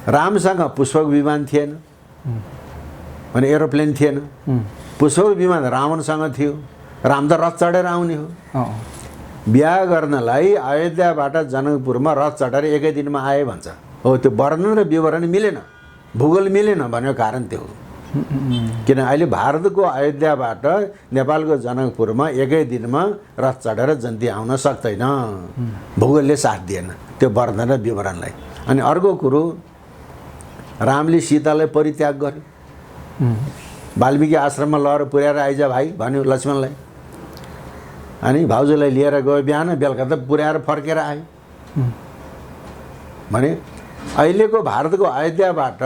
रामसँग पुष्पक विमान थिएन भने एरोप्लेन थिएन। पुष्पक विमान रावणसँग थियो, राम त रथ चढेर आउने हो। बिहा गर्नलाई अयोध्याबाट जनकपुरमा रथ चढेर एकै दिनमा आए भन्छ। हो, त्यो वर्णन र विवरण मिलेन, भूगोल मिलेन भनेको कारण त्यो हो। किन अहिले भारतको अयोध्याबाट नेपालको जनकपुरमा एकै दिनमा रथ चढेर जन्ती आउन सक्दैन, भूगोलले साथ दिएन त्यो वर्णन र विवरणलाई। अनि अर्को कुरो, रामले सीतालाई परित्याग गर्यो, वाल्मीकि आश्रममा लगेर पुर्याएर आइज भाइ भन्यो लक्ष्मणलाई। अनि भाउजूलाई लिएर गयो, बिहान बेलुका त पुर्याएर फर्केर आयो। भने अहिलेको भारतको अयोध्याबाट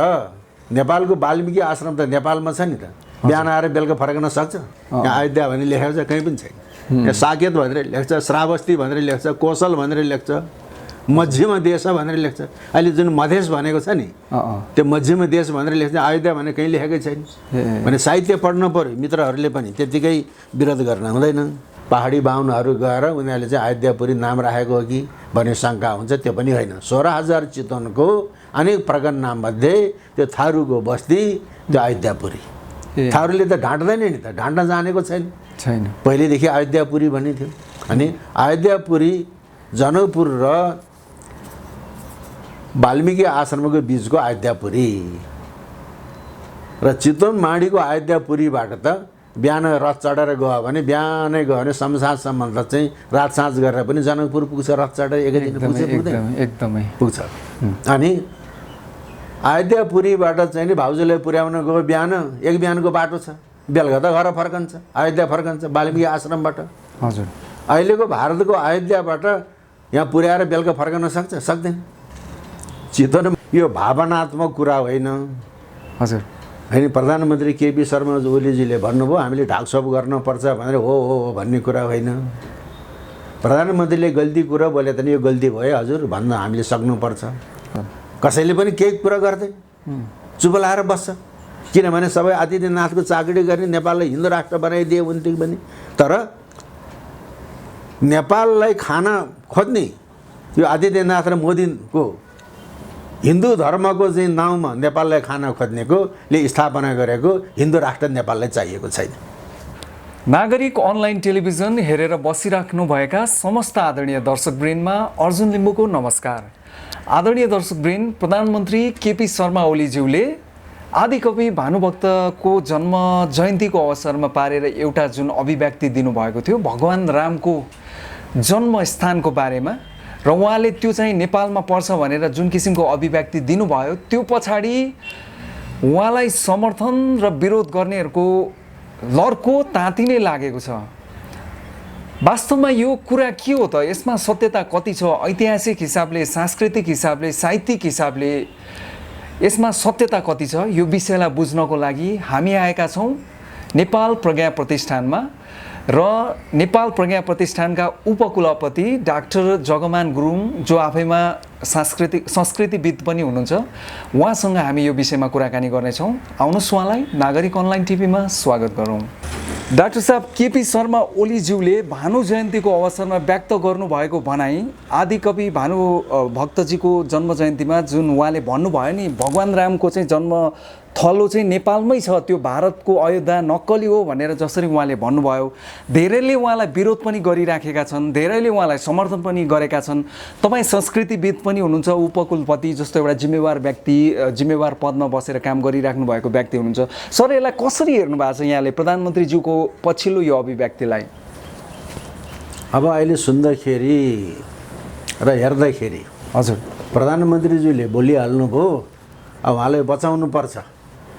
नेपालको वाल्मीकि आश्रम त नेपालमा छ नि त, बिहान आएर बेलुका फर्कन सक्छ? यहाँ अयोध्या भनेर लेखेको छ, कहीँ पनि छैन। यहाँ साकेत भनेर लेख्छ, श्रावस्ती भनेर लेख्छ, कौशल भनेर लेख्छ, मध्यम देश भनेर लेख्छ। अहिले जुन मधेस भनेको छ नि, त्यो मध्यम देश भनेर लेख्छ, अयोध्या भनेर कहीँ लेखेकै छैन। भने साहित्य पढ्नु पर्यो, मित्रहरूले पनि त्यत्तिकै विरोध गर्न हुँदैन। पहाडी बाहुनहरू गएर उनीहरूले चाहिँ अयोध्यापुरी नाम राखेको हो कि भन्ने शङ्का हुन्छ, त्यो पनि होइन। 16,000 चितवनको अनेक प्रगण नाममध्ये त्यो थारूको बस्ती त्यो अयोध्यापुरी। थारूले त ढाँट्दैन नि त, ढाँट्न जानेको छैन। पहिलेदेखि अयोध्यापुरी भन्ने थियो। अनि अयोध्यापुरी जनकपुर र वाल्मीकि आश्रमको बिचको अयोध्यापुरी र चितवन माडीको अयोध्यापुरीबाट त बिहान रथ चढेर गयो भने, बिहानै गयो भने शमशासम्म त चाहिँ रात साँझ गरेर पनि जनकपुर पुग्छ, रथ चढेर एकै दिन एकदमै पुग्छ। अनि अयोध्यापुरीबाट चाहिँ नि भाउजूलाई पुर्याउन गयो, बिहान एक बिहानको बाटो छ, बेलुका त घर फर्कन्छ, अयोध्या फर्कन्छ वाल्मीकि आश्रमबाट। हजुर, अहिलेको भारतको अयोध्याबाट यहाँ पुर्याएर बेलुका फर्कन सक्छ? सक्दैन। चितवन यो भावनात्मक कुरा होइन। हजुर, होइन, प्रधानमन्त्री केपी शर्मा ओलीजीले भन्नुभयो हामीले ढाकछोप गर्नुपर्छ भनेर, हो भन्ने कुरा होइन। प्रधानमन्त्रीले गल्ती कुरा बोले त नि यो गल्ती भयो हजुर भन्न हामीले सक्नुपर्छ। कसैले पनि केही कुरा गर्दैन, चुप लाएर बस्छ। किनभने सबै आदित्यनाथको चाकरी गर्ने, नेपाललाई हिन्दू राष्ट्र बनाइदिए हुन्थ्यो भने। तर नेपाललाई खान खोज्ने यो आदित्यनाथ र मोदीको हिन्दू धर्मको चाहिँ नाउँमा नेपाललाई खान खोज्नेकोले स्थापना गरेको हिन्दू राष्ट्र नेपाललाई चाहिएको छैन। नागरिक अनलाइन टेलिभिजन हेरेर बसिराख्नुभएका समस्त आदरणीय दर्शकवृन्दमा अर्जुन लिम्बूको नमस्कार। आदरणीय दर्शकवृन्द, प्रधानमन्त्री केपी शर्मा ओलीज्यूले आदिकवि भानुभक्तको जन्म जयन्तीको अवसरमा पारेर एउटा जुन अभिव्यक्ति दिनुभएको थियो भगवान रामको जन्मस्थानको बारेमा, र उहाँले त्यो चाहिँ नेपालमा पर्छ भनेर जुन किसिमको अभिव्यक्ति दिनुभयो, त्यो पछाडि उहाँलाई समर्थन र विरोध गर्नेहरूको लर्को तातिनै लागेको छ। वास्तवमा यो कुरा के हो त? यसमा सत्यता कति छ? ऐतिहासिक हिसाबले, सांस्कृतिक हिसाबले, साहित्यिक हिसाबले यसमा सत्यता कति छ? यो विषयलाई बुझ्नको लागि हामी आएका छौँ नेपाल प्रज्ञा प्रतिष्ठानमा, र नेपाल प्रज्ञा प्रतिष्ठानका उपकुलपति डाक्टर जगमान गुरुङ, जो आफैमा संस्कृतिविद पनि हुनुहुन्छ, उहाँसँग हामी यो विषयमा कुराकानी गर्नेछौँ। आउनुहोस् उहाँलाई नागरिक अनलाइन टिभीमा स्वागत गरौँ। डाक्टर साहब, केपी शर्मा ओलीज्यूले भानु जयन्तीको अवसरमा व्यक्त गर्नुभएको भनाइ, आदिकवि भानुभक्तजीको जन्म जयन्तीमा जुन उहाँले भन्नुभयो नि, भगवान रामको चाहिँ जन्म थलो चाहिँ नेपालमै छ, त्यो भारतको अयोध्या नक्कली हो भनेर जसरी उहाँले भन्नुभयो, धेरैले उहाँलाई विरोध पनि गरिराखेका छन्, धेरैले उहाँलाई समर्थन पनि गरेका छन्। तपाईँ संस्कृतिविद पनि हुनुहुन्छ, उपकुलपति जस्तो एउटा जिम्मेवार व्यक्ति, जिम्मेवार पदमा बसेर काम गरिराख्नु भएको व्यक्ति हुनुहुन्छ। सर, यसलाई कसरी हेर्नु भएको छ यहाँले, प्रधानमन्त्रीज्यूको पछिल्लो यो अभिव्यक्तिलाई? अब अहिले सुन्दाखेरि र हेर्दाखेरि हजुर, प्रधानमन्त्रीज्यूले बोलिहाल्नुभयो, अब उहाँलाई बचाउनु पर्छ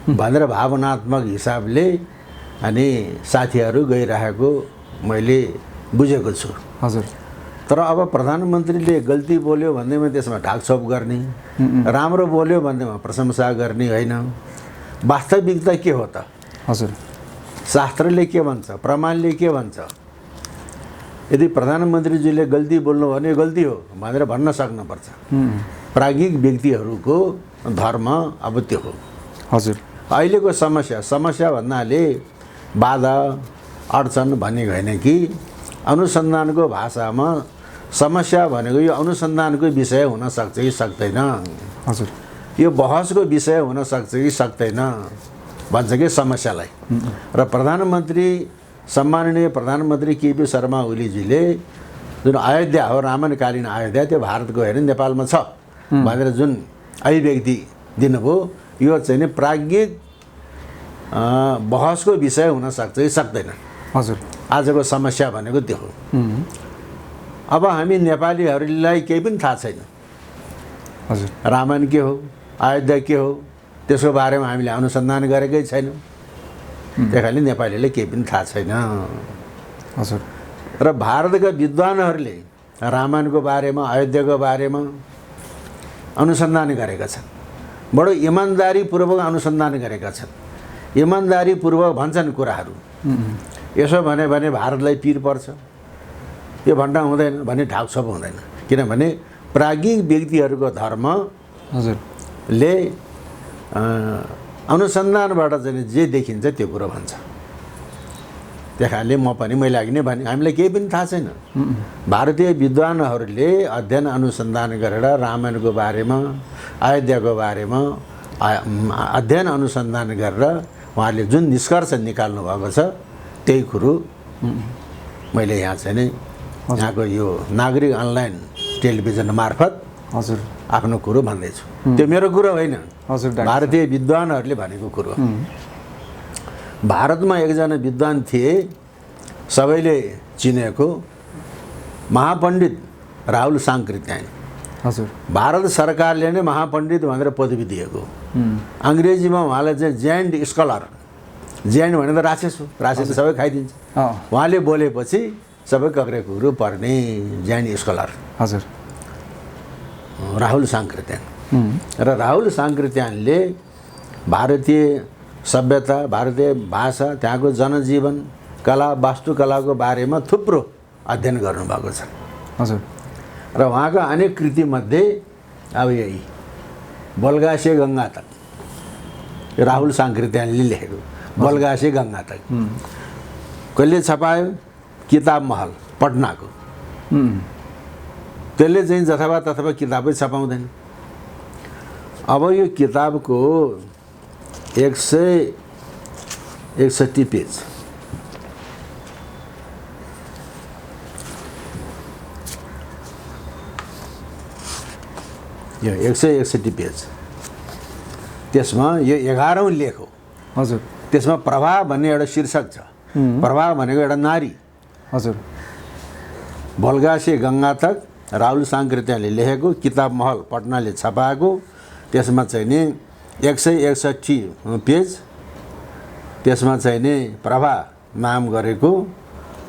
भनेर भावनात्मक हिसाबले अनि साथीहरू गइरहेको मैले बुझेको छु। हजुर, तर अब प्रधानमन्त्रीले गल्ती बोल्यो भन्दैमा त्यसमा ढाकछोप गर्ने, राम्रो बोल्यो भन्दैमा प्रशंसा गर्ने होइन। वास्तविकता के हो त? हजुर, शास्त्रले के भन्छ, प्रमाणले के भन्छ? यदि प्रधानमन्त्रीजीले गल्ती बोल्नु भने गल्ती हो भनेर भन्न सक्नुपर्छ। प्राज्ञिक व्यक्तिहरूको धर्म अब त्यो हो। हजुर, अहिलेको समस्या भन्नाले बाधा अडचन भन्ने होइन कि अनुसन्धानको भाषामा समस्या भनेको यो अनुसन्धानको विषय हुन सक्छ कि सक्दैन। हजुर, यो बहसको विषय हुन सक्छ कि सक्दैन भन्छ कि समस्यालाई। र प्रधानमन्त्री सम्माननीय प्रधानमन्त्री केपी शर्मा ओलीजीले जुन अयोध्या हो रामायणकालीन अयोध्या त्यो भारतको हेर्ने नेपालमा छ भनेर जुन अभिव्यक्ति दिनुभयो यो चाहिँ नि प्राज्ञिक बहसको विषय हुन सक्छ कि सक्दैन। हजुर आजको समस्या भनेको त्यो हो। अब हामी नेपालीहरूलाई केही पनि थाहा छैन हजुर रामायण के हो अयोध्या के हो त्यसको बारेमा हामीले अनुसन्धान गरेकै छैनौँ। त्यही कारणले नेपालीलाई केही पनि थाहा छैन। हजुर र भारतका विद्वानहरूले रामायणको बारेमा अयोध्याको बारेमा अनुसन्धान गरेका छन्। बडो इमान्दारीपूर्वक अनुसन्धान गरेका छन्। इमान्दारीपूर्वक भन्छन् कुराहरू। यसो भने भारतलाई पिर पर्छ यो भन्न हुँदैन भन्ने ढाकछोप हुँदैन। किनभने प्राज्ञिक व्यक्तिहरूको धर्म हजुरले अनुसन्धानबाट चाहिँ जे देखिन्छ त्यो कुरो भन्छ। त्यही कारणले म पनि मैले अघि नै भने हामीलाई केही पनि थाहा छैन। भारतीय विद्वानहरूले अध्ययन अनुसन्धान गरेर रामायणको बारेमा अयोध्याको बारेमा अध्ययन अनुसन्धान गरेर उहाँहरूले जुन निष्कर्ष निकाल्नु भएको छ त्यही कुरो मैले यहाँ चाहिँ नि यहाँको यो नागरिक अनलाइन टेलिभिजन मार्फत हजुर आफ्नो कुरो भन्दैछु। त्यो मेरो कुरो होइन, हजुर भारतीय विद्वानहरूले भनेको कुरो। भारतमा एकजना विद्वान थिए सबैले चिनेको महापण्डित राहुल साङ्कृत्यायन। हजुर भारत सरकारले नै महापण्डित भनेर पदवी दिएको। अङ्ग्रेजीमा उहाँलाई चाहिँ ज्यान्ड स्कलर, ज्यान्ड भने त राक्षस हो, राक्षस सबै खाइदिन्छ। उहाँले बोलेपछि सबै कक्रेकुरो पर्ने ज्यान्ड स्कलर हजुर राहुल साङ्कृत्यायन। र राहुल साङ्कृत्यायनले भारतीय सभ्यता, भारतीय भाषा, त्यहाँको जनजीवन, कला, वास्तुकलाको बारेमा थुप्रो अध्ययन गर्नुभएको छ। हजुर र उहाँका अनेक कृतिमध्ये अब यही बलगासे गङ्गा तक राहुल साङ्कृत्यायनले लेखेको बलगासे गङ्गा तक। कसले छपायो? किताब महल पटनाको। त्यसले चाहिँ जथाभावी तथाभावी किताबै छपाउँदैन। अब यो किताबको 161 पेज, यो 161 पेज, त्यसमा यो 11औं लेख हो। हजुर त्यसमा प्रभा भन्ने एउटा शीर्षक छ। प्रभा भनेको एउटा नारी। हजुर बलगासे गङ्गा तक राहुल साङ्कृत्यायनले लेखेको, किताब महल पटनाले छपाएको। त्यसमा चाहिँ नि 161 पेज, त्यसमा चाहिँ नि प्रभा नाम गरेको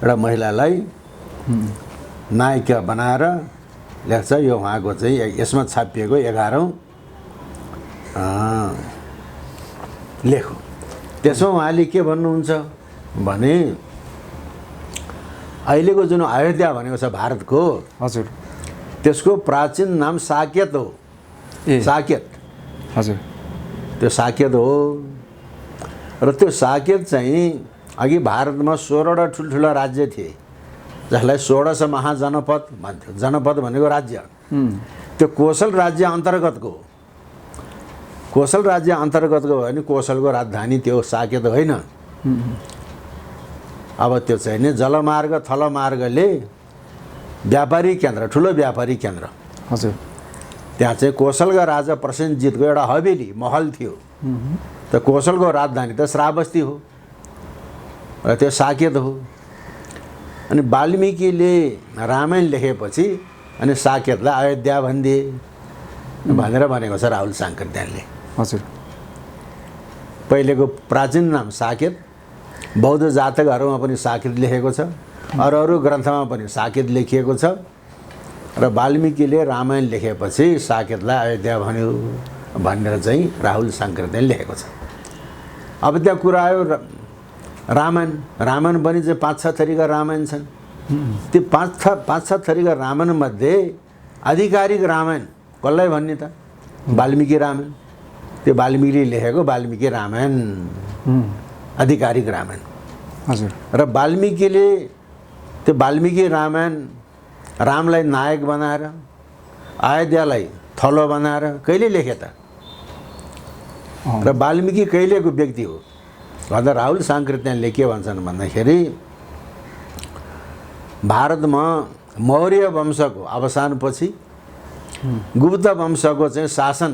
एउटा महिलालाई नायिका बनाएर लेख्छ। यो उहाँको चाहिँ यसमा छापिएको 11औं लेख हो। त्यसमा उहाँले के भन्नुहुन्छ भने अहिलेको जुन अयोध्या भनेको छ भारतको, हजुर त्यसको प्राचीन नाम साकेत हो। साकेत हजुर त्यो साकेत हो। र त्यो साकेत चाहिँ अघि भारतमा 16वटा ठुल्ठुला राज्य थिए जसलाई 16 महाजनपद भन्थ्यो। जनपद भनेको राज्य। त्यो कोशल राज्य अन्तर्गतको, कोशल राज्य अन्तर्गतको भयो भने कोशलको राजधानी त्यो साकेत होइन। अब त्यो चाहिँ नि जलमार्ग थलमार्गले व्यापारी केन्द्र, ठुलो व्यापारी केन्द्र। हजुर त्यहाँ चाहिँ कोशलका राजा प्रसेनजितको एउटा हवेली महल थियो। त कोशलको राजधानी त श्रावस्ती हो र त्यो साकेत हो। अनि वाल्मिकीले रामायण लेखेपछि अनि साकेतलाई अयोध्या भनिदिए भनेर भनेको छ राहुल साङ्कृत्यायनले। हजुर पहिलेको प्राचीन नाम साकेत, बौद्ध जातकहरूमा पनि साकेत लेखेको छ, अरू ग्रन्थमा पनि साकेत लेखिएको छ। र वाल्मिकीले रामायण लेखेपछि साकेतलाई अयोध्या भन्यो भनेर चाहिँ राहुल साङ्कृत्यायनले लेखेको छ। अब त्यहाँ कुरा आयो रामायण। रामायण पनि चाहिँ 5-6 थरीका रामायण छन्। त्यो 5-6 थरीका रामायणमध्ये आधिकारिक रामायण कसलाई भन्ने त? वाल्मिकी रामायण। त्यो वाल्मिकीले लेखेको वाल्मिकी रामायण आधिकारिक रामायण। हजुर र वाल्मिकीले त्यो वाल्मिकी रामायण रामलाई नायक बनाएर अयोध्यालाई थलो बनाएर कहिले लेखे त? र वाल्मिकी कहिलेको व्यक्ति हो भन्दा राहुल साङ्कृत्यानले के भन्छन् भन्दाखेरि भारतमा मौर्य वंशको अवसानपछि गुप्त वंशको चाहिँ शासन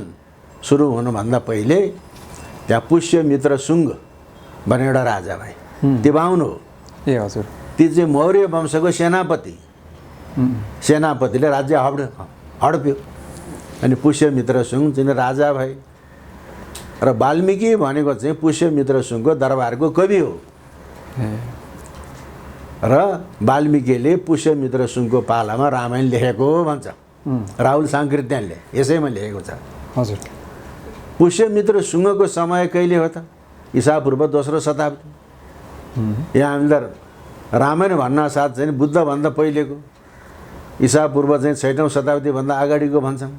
सुरु हुनुभन्दा पहिले त्यहाँ पुष्यमित्र सुङ्ग भन्ने एउटा राजा भाइ तिबाहुन हो। ए हजुर। ती चाहिँ मौर्य वंशको सेनापतिले राज्य हडप्यो अनि पुष्यमित्र सुङ्ग चाहिँ राजा भाइ र वाल्मिकी भनेको चाहिँ पुष्यमित्र सुङ्गको दरबारको कवि हो र वाल्मिकीले पुष्यमित्र सुङ्गको पालामा रामायण लेखेको भन्छ राहुल साङ्कृत्यानले, यसैमा लेखेको छ। हजुर। पुष्यमित्र सुङ्गको समय कहिले हो त? ईसापूर्व दोस्रो शताब्दी। यहाँ हामीलाई रामायण भन्न साथ चाहिँ बुद्धभन्दा पहिलेको ईसापूर्व चाहिँ 6औँ शताब्दीभन्दा अगाडिको भन्छौँ।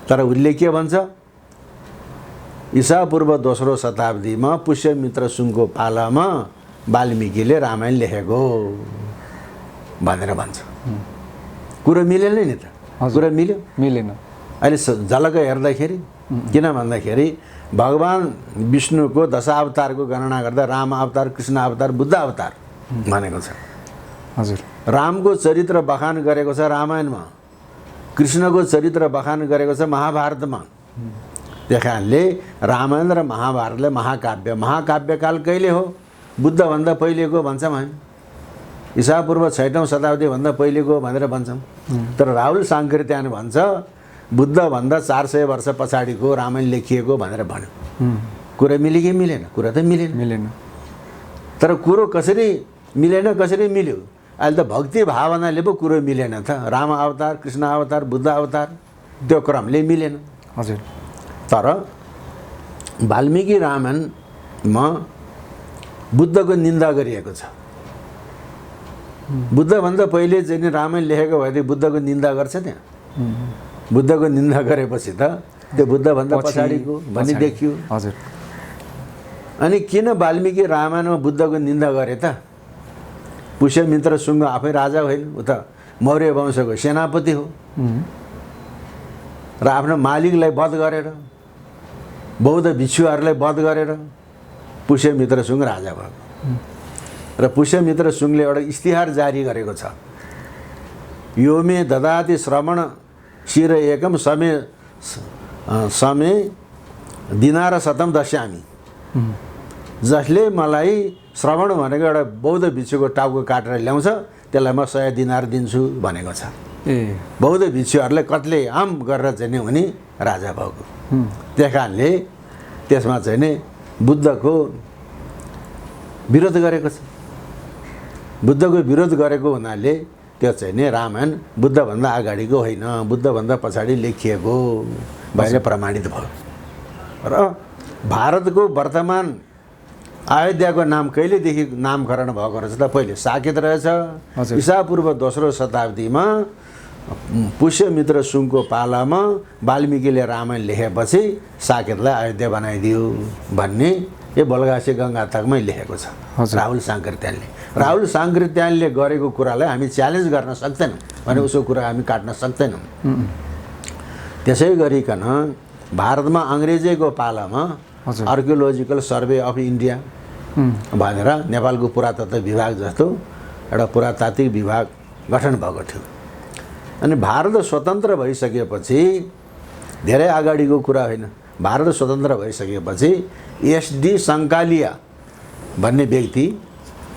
तर उसले के भन्छ? ईसापूर्व दोस्रो शताब्दीमा पुष्यमित्र सुङ्गको पालामा वाल्मिकीले रामायण लेखेको भनेर भन्छ। कुरो मिलेन नि त? कुरा मिल्यो? मिलेन। अहिले झलक हेर्दाखेरि किन भन्दाखेरि भगवान् विष्णुको दशावतारको गणना गर्दा राम अवतार, कृष्ण अवतार, बुद्ध अवतार भनेको छ। हजुर। रामको चरित्र बखान गरेको छ रामायणमा, कृष्णको चरित्र बखान गरेको छ महाभारतमा। त्यही कारणले रामायण र महाभारतलाई महाकाव्यकाल कहिले हो? बुद्धभन्दा पहिलेको भन्छौँ हामी, ईसापूर्व 6औँ शताब्दीभन्दा पहिलेको भनेर भन्छौँ। तर राहुल साङ्कृत्यान भन्छ बुद्धभन्दा 400 वर्ष पछाडिको रामायण लेखिएको भनेर भन्यो। कुरा मिल्यो कि मिलेन? कुरा त मिलेन। तर कुरो कसरी मिलेन, कसरी मिल्यो? अहिले त भक्ति भावनाले पो कुरो मिलेन त। राम अवतार, कृष्ण अवतार, बुद्ध अवतार त्यो क्रमले मिलेन। हजुर। तर वाल्मिकी रामायणमा बुद्धको निन्दा गरिएको छ। बुद्धभन्दा पहिले चाहिँ रामायण लेखेको भए बुद्धको निन्दा गर्छ त्यहाँ? बुद्धको निन्दा गरेपछि त त्यो बुद्धभन्दा पछाडिको भन्ने देखियो। हजुर। अनि किन वाल्मिकी रामायणमा बुद्धको निन्दा गरे त? पुष्यमित्र सुङ्ग आफै राजा होइन, उ त मौर्य वंशको सेनापति हो र आफ्नो मालिकलाई वध गरेर, बौद्ध भिक्षुहरूलाई वध गरेर पुष्यमित्र सुङ्ग राजा भयो। र पुष्यमित्र सुङ्गले एउटा इस्तिहार जारी गरेको छ, यो मे ददाति श्रवण शिर एकम समे दिनार शतम दस्यामी। जसले मलाई श्रवण भनेको एउटा बौद्ध भिक्षुको टाउको काटेर ल्याउँछ त्यसलाई म 100 दिनार दिन्छु भनेको छ। बौद्ध भिक्षुहरूलाई कत्ले आम गरेर चाहिँ नि उनी राजा भएको। त्यही कारणले त्यसमा चाहिँ नि बुद्धको विरोध गरेको छ। बुद्धको विरोध गरेको हुनाले त्यो चाहिँ नि रामायण बुद्धभन्दा अगाडिको होइन, बुद्धभन्दा पछाडि लेखिएको भएर प्रमाणित भयो। र भारतको वर्तमान अयोध्याको नाम कहिलेदेखि नामकरण भएको रहेछ त? पहिले साकेत रहेछ। ईसापूर्व दोस्रो शताब्दीमा पुष्यमित्र सुङ्गको पालामा वाल्मिकीले रामायण लेखेपछि साकेतलाई अयोध्या बनाइदियो भन्ने यो बलगासे गङ्गाथकमै लेखेको छ राहुल साङ्कृत्यानले। राहुल साङ्कृत्यानले गरेको कुरालाई हामी च्यालेन्ज गर्न सक्दैनौँ भने उसको कुरा हामी काट्न सक्दैनौँ। त्यसै गरिकन भारतमा अङ्ग्रेजीको पालामा आर्कियोलोजिकल सर्वे अफ इन्डिया भनेर नेपालको पुरातत्व विभाग जस्तो एउटा पुरातात्विक विभाग गठन भएको थियो। अनि भारत स्वतन्त्र भइसकेपछि, धेरै अगाडिको कुरा होइन, भारत स्वतन्त्र भइसकेपछि एसडी सङ्कालिया भन्ने व्यक्ति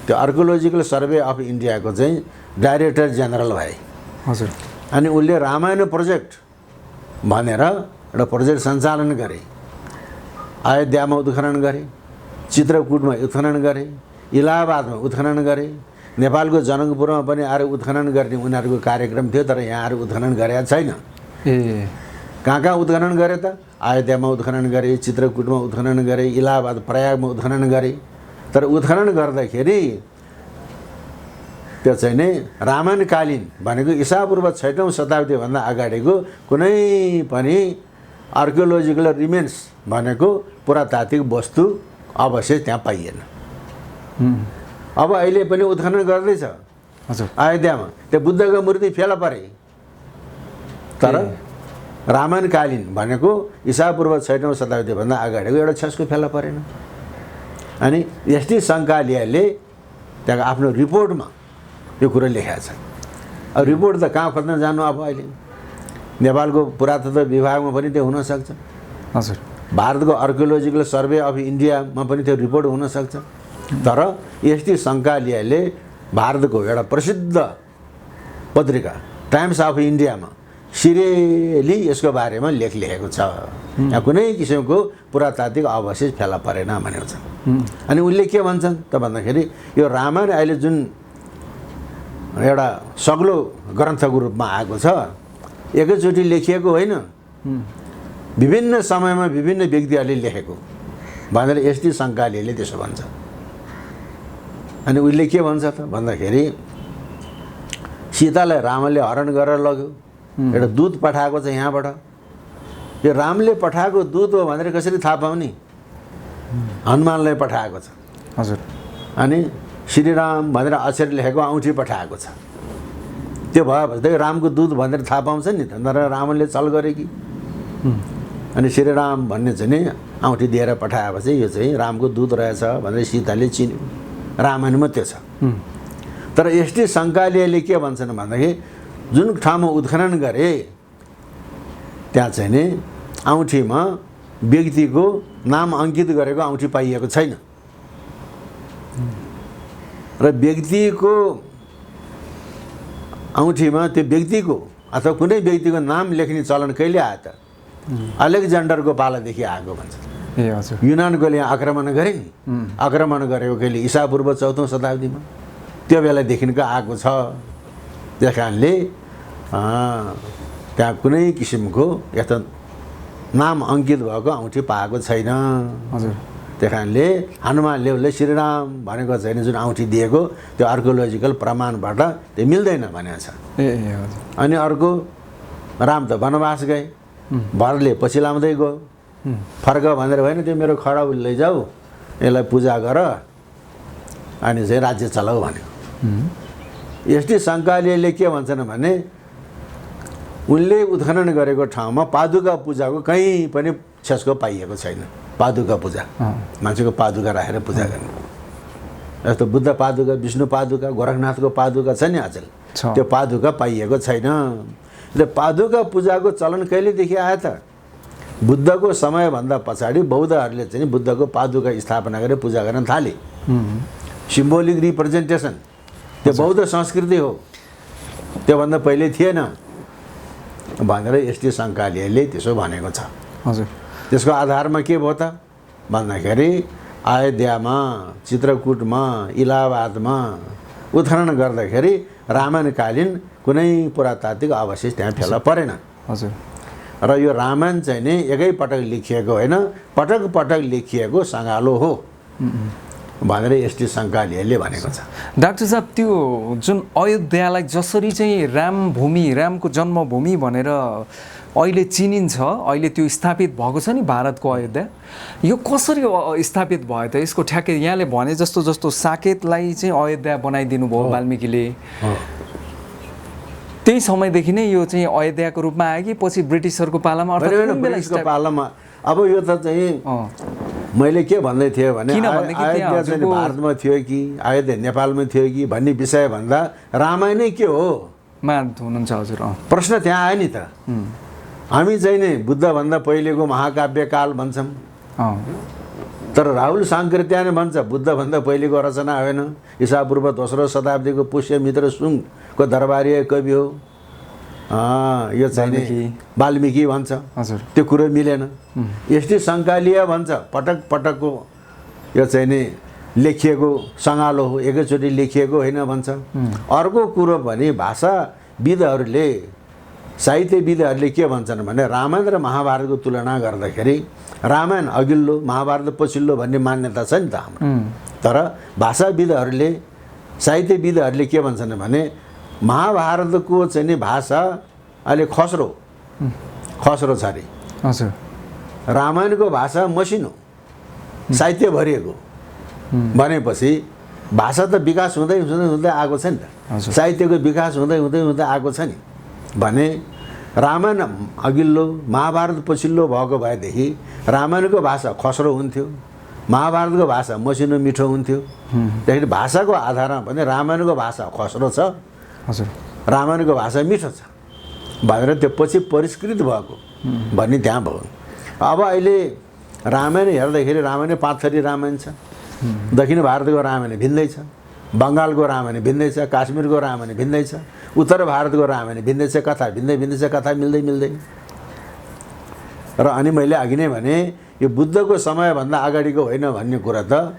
त्यो आर्कियोलोजिकल सर्वे अफ इन्डियाको चाहिँ डाइरेक्टर जेनरल भए। हजुर। अनि उनले रामायण प्रोजेक्ट भनेर एउटा प्रोजेक्ट सञ्चालन गरे। अयोध्यामा उत्खनन गरे, चित्रकूटमा उत्खनन गरे, इलाहाबादमा उत्खनन गरे, नेपालको जनकपुरमा पनि आएर उत्खनन गर्ने उनीहरूको कार्यक्रम थियो। तर यहाँ आएर उत्खनन गरेका छैन। कहाँ उत्खनन गरे त? अयोध्यामा उत्खनन गरे, चित्रकूटमा उत्खनन गरे, इलाहाबाद प्रयागमा उत्खनन गरे। तर उत्खनन गर्दाखेरि त्यो चाहिँ नै रामायणकालीन भनेको ईसापूर्व 6औँ शताब्दीभन्दा अगाडिको कुनै पनि आर्कियोलोजिकल रिमेन्स भनेको पुरातात्विक वस्तु अवशेष त्यहाँ पाइएन। अब अहिले पनि उत्खनन गर्दैछ अयोध्यामा, त्यो बुद्धको मूर्ति फेला परे। तर रामायणकालीन भनेको ईसापूर्व 6औं शताब्दीभन्दा अगाडिको एउटा छेसको फेला परेन। अनि एसटी सङ्कालियाले त्यहाँको आफ्नो रिपोर्टमा यो कुरो लेखेको छ। अब रिपोर्ट त कहाँ खोज्न जानु अब अहिले नेपालको पुरातत्व विभागमा पनि त्यो हुनसक्छ, हजुर, भारतको आर्कियोलोजिकल सर्वे अफ इन्डियामा पनि त्यो रिपोर्ट हुनसक्छ। तर एसटी सङ्कालियाले भारतको एउटा प्रसिद्ध पत्रिका टाइम्स अफ इन्डियामा सिरियली यसको बारेमा लेख लेखेको छ। यहाँ कुनै किसिमको पुरातात्विक अवशेष फेला परेन भनेको छ। अनि उनले के भन्छन् त भन्दाखेरि यो रामायण अहिले जुन एउटा सग्लो ग्रन्थको रूपमा आएको छ, एकैचोटि लेखिएको होइन, विभिन्न समयमा विभिन्न व्यक्तिहरूले लेखेको भनेर एसटी सङ्कालियाले त्यसो भन्छ। अनि उसले के भन्छ त भन्दाखेरि सीतालाई रामले हरण गरेर लग्यो, एउटा दूत पठाएको छ यहाँबाट। यो रामले पठाएको दूत हो भनेर कसरी थाहा पाउने? हनुमानलाई पठाएको छ। हजुर। अनि श्रीराम भनेर अक्षर लेखेको औँठी पठाएको छ। त्यो भएपछि रामको दूत भनेर थाहा पाउँछ नि त, तर रामले चल गरे कि। अनि श्रीराम भन्ने चाहिँ नि औँठी दिएर पठाएपछि यो चाहिँ रामको दूत रहेछ भनेर सीताले चिन्यो। रामायणमा त्यो छ। तर एसटी सङ्कालियाले के भन्छन् भन्दाखेरि जुन ठाउँमा उत्खनन गरे त्यहाँ चाहिँ नि औँठीमा व्यक्तिको नाम अङ्कित गरेको औँठी पाइएको छैन। र व्यक्तिको औँठीमा त्यो व्यक्तिको अथवा कुनै व्यक्तिको नाम लेख्ने चलन कहिले आयो त? अलेक्जेन्डरको पालादेखि आएको भन्छ। ए हजुर। युनानकोले यहाँ आक्रमण गरे नि, आक्रमण गरेको कहिले ईसापूर्व 4औं शताब्दीमा, त्यो बेलादेखिको आएको छ। त्यस कारणले त्यहाँ कुनै किसिमको यस्तो नाम अङ्कित भएको औँठी पाएको छैन। हजुर। त्यस कारणले हनुमानले उसले श्रीराम भनेको चाहिँ जुन औँठी दिएको त्यो आर्कियोलोजिकल प्रमाणबाट त्यो मिल्दैन भनेको छ। ए हजुर। अनि अर्को, राम त वनवास गए, भरतले पछि लाउँदै गयो, फर्क भनेर होइन त्यो मेरो खडा लैजाऊ, यसलाई पूजा गर अनि चाहिँ राज्य चलाऊ भन्यो। एसटी सङ्कालियाले के भन्छन् भने उनले उत्खनन गरेको ठाउँमा पादुका पूजाको कहीँ पनि छेस्को पाइएको छैन। पादुका पूजा, मान्छेको पादुका राखेर पूजा गर्ने, जस्तो बुद्ध पादुका, विष्णु पादुका, गोरखनाथको पादुका छ नि अचेल, त्यो पादुका पाइएको छैन। र पादुका पूजाको चलन कहिलेदेखि आयो त? बुद्धको समयभन्दा पछाडि बौद्धहरूले चाहिँ बुद्धको पादुका स्थापना गरेर पूजा गर्न थाले। सिम्बोलिक रिप्रेजेन्टेसन, त्यो बौद्ध संस्कृति हो, त्योभन्दा पहिले थिएन भनेर एसटी सङ्कालियाले त्यसो भनेको छ। हजुर। त्यसको आधारमा के भयो त भन्दाखेरि अयोध्यामा, चित्रकूटमा, इलाहाबादमा उत्खनन गर्दाखेरि रामायणकालीन कुनै पुरातात्विक अवशेष त्यहाँ फेला परेन। हजुर। र यो रामायण चाहिँ नि एकैपटक लेखिएको होइन, पटक पटक लेखिएको सङ्गालो हो भनेर एसटी सङ्कालियाले भनेको छ। डाक्टर साहब, त्यो जुन अयोध्यालाई जसरी चाहिँ रामभूमि, रामको जन्मभूमि भनेर अहिले चिनिन्छ, अहिले त्यो स्थापित भएको छ नि भारतको अयोध्या, यो कसरी स्थापित भयो त? यसको ठ्याक्कै यहाँले भने जस्तो जस्तो साकेतलाई चाहिँ अयोध्या बनाइदिनु भयो वाल्मिकीले, त्यही समयदेखि नै यो चाहिँ अयोध्याको रूपमा आयो कि पछि ब्रिटिसहरूको पालामा? ब्रिटिसको पालामा। अब यो त चाहिँ मैले के भन्दै थिएँ भने अयोध्या चाहिँ भारतमा थियो कि अयोध्या नेपालमा थियो कि भन्ने विषयभन्दा रामायणै के हो हुनुहुन्छ। हजुर। प्रश्न त्यहाँ आयो नि त। हामी चाहिँ नि बुद्धभन्दा पहिलेको महाकाव्य काल भन्छौँ, तर राहुल साङ्कृत्याले भन्छ बुद्धभन्दा पहिलेको रचना होइन, ईसापूर्व 2औं शताब्दीको पुष्यमित्र सुङको दरबारीय कवि हो, यो चाहिँ नि वाल्मिकी भन्छ। हजुर। त्यो कुरो मिलेन। एसटी सङ्कालिया भन्छ पटक पटकको यो चाहिँ नि लेखिएको सङ्गालो हो, एकैचोटि लेखिएको होइन भन्छ। अर्को कुरो भने भाषाविदहरूले, साहित्यविदहरूले के भन्छन् भने रामायण र महाभारतको तुलना गर्दाखेरि रामायण अघिल्लो, महाभारत पछिल्लो भन्ने मान्यता छ नि त हाम्रो। तर भाषाविदहरूले, साहित्यविदहरूले के भन्छन् भने महाभारतको चाहिँ नि भाषा अहिले खस्रो छ अरे। हजुर। रामायणको भाषा मसिनो, साहित्य भरिएको भनेपछि भाषा त विकास हुँदै हुँदै हुँदै आएको छ नि त, साहित्यको विकास हुँदै हुँदै हुँदै आएको छ नि भने रामायण अघिल्लो महाभारत पछिल्लो भएको भएदेखि रामायणको भाषा खस्रो हुन्थ्यो, महाभारतको भाषा मसिनो मिठो हुन्थ्यो। त्यसरी भाषाको आधारमा पनि रामायणको भाषा खस्रो छ, हजुर, रामायणको भाषा मिठो छ भनेर त्यो पछि परिष्कृत भएको भन्ने त्यहाँ भयो। अब अहिले रामायण हेर्दाखेरि रामायण 5 थरी रामायण छ। दक्षिण भारतको रामायण भिन्दै छ, बङ्गालको रामायण भिन्दै छ, काश्मीरको रामायण भिन्दै छ, उत्तर भारतको रामायण भिन्दै छ, कथा भिन्दै छ, कथा मिल्दैन। र अनि मैले अघि नै भने यो बुद्धको समयभन्दा अगाडिको होइन भन्ने कुरा त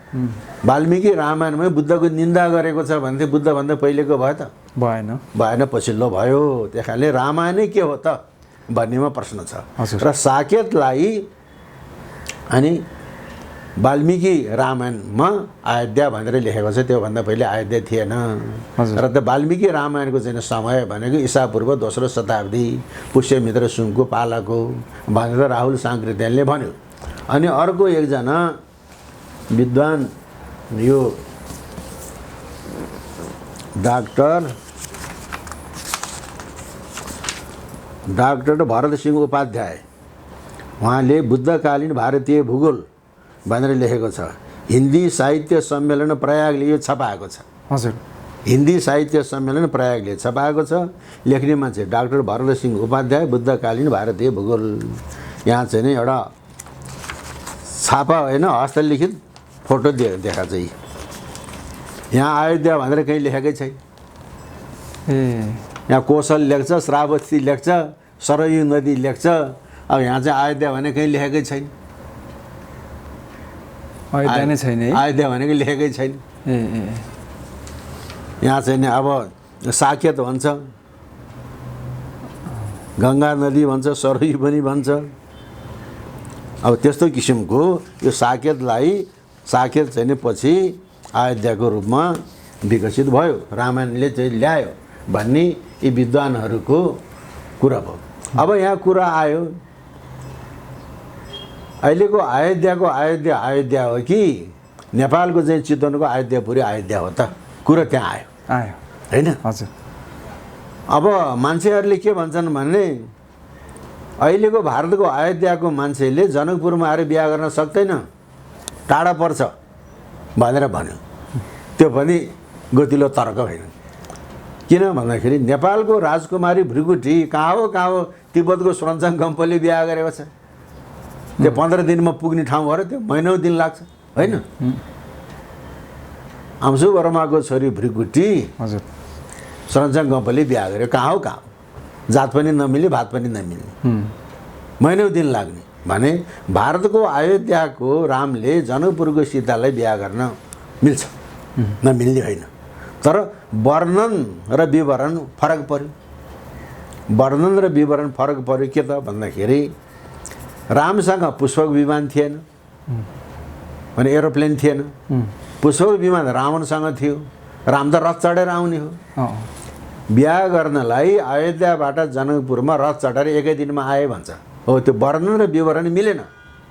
वाल्मीकि रामायणमै बुद्धको निन्दा गरेको छ भने बुद्धभन्दा पहिलेको भयो त? भएन, पछिल्लो भयो। त्यस कारणले रामायणै के हो त भन्नेमा प्रश्न छ। र साकेतलाई अनि वाल्मीकि रामायणमा अयोध्या भनेर लेखेको छ, त्योभन्दा पहिले अयोध्या थिएन। र त्यो वाल्मीकि रामायणको चाहिँ समय भनेको ईसापूर्व 2रो शताब्दी पुष्यमित्र सुनको पालाको भनेर राहुल साङ्कृत्यालले भन्यो। अनि अर्को एकजना विद्वान यो डाक्टर भरत सिंह उपाध्याय, उहाँले बुद्धकालीन भारतीय भूगोल भनेर लेखेको छ। हिन्दी साहित्य सम्मेलन प्रयागले यो छपाएको छ। हजुर, हिन्दी साहित्य सम्मेलन प्रयागले छपाएको छ। लेख्ने मान्छे डाक्टर भरत सिंह उपाध्याय, बुद्धकालीन भारतीय भूगोल। यहाँ चाहिँ नि एउटा छापा होइन, हस्तलिखित फोटो देखा चाहिँ यहाँ अयोध्या भनेर कहीँ लेखेकै छैन। यहाँ कौशल लेख्छ, श्रावस्ती लेख्छ, सरयू नदी लेख्छ। अब यहाँ चाहिँ अयोध्या भने कहीँ लेखेकै छैन। अयोध्या नै छैन, अयोध्या भनेको लेखेकै छैन। यहाँ चाहिँ नि अब साकेत भन्छ, गङ्गा नदी भन्छ, सरयू पनि भन्छ। अब त्यस्तो किसिमको यो साकेत चाहिँ नि पछि अयोध्याको रूपमा विकसित भयो, रामायणले चाहिँ ल्यायो भन्ने यी विद्वानहरूको कुरा भयो। अब यहाँ कुरा आयो, अहिलेको अयोध्याको अयोध्या हो कि नेपालको चाहिँ चितवनको अयोध्यापुरी अयोध्या हो त? कुरा त्यहाँ आयो होइन? हजुर। अब मान्छेहरूले के भन्छन् भने अहिलेको भारतको अयोध्याको मान्छेले जनकपुरमा आएर बिहा गर्न सक्दैन, टाढा पर्छ भनेर भन्यो। त्यो पनि गतिलो तर्क होइन। किन भन्दाखेरि नेपालको राजकुमारी भृगुटी कहाँ हो? तिब्बतको स्रन्चङ गम्पोले बिहा गरेको छ। त्यो 15 दिनमा पुग्ने ठाउँ भएर त्यो महिनौँ दिन लाग्छ होइन? अंशु वर्माको छोरी भृगुटी हजुर स्रन्चङ गम्पोले बिहा गर्यो। कहाँ हो? जात पनि नमिले, भात पनि नमिल्ने, महिनौँ दिन लाग्ने। भने भारतको अयोध्याको रामले जनकपुरको सीतालाई बिहा गर्न मिल्छ, नमिल्ने होइन। तर वर्णन र विवरण फरक पर्यो। वर्णन र विवरण फरक पर्यो के त भन्दाखेरि रामसँग पुष्पक विमान थिएन भने एरोप्लेन थिएन। पुष्पक विमान रावणसँग थियो, राम त रथ चढेर आउने हो। बिहा गर्नलाई अयोध्याबाट जनकपुरमा रथ चढेर एकै दिनमा आए भन्छ। हो, त्यो वर्णन र विवरण मिलेन,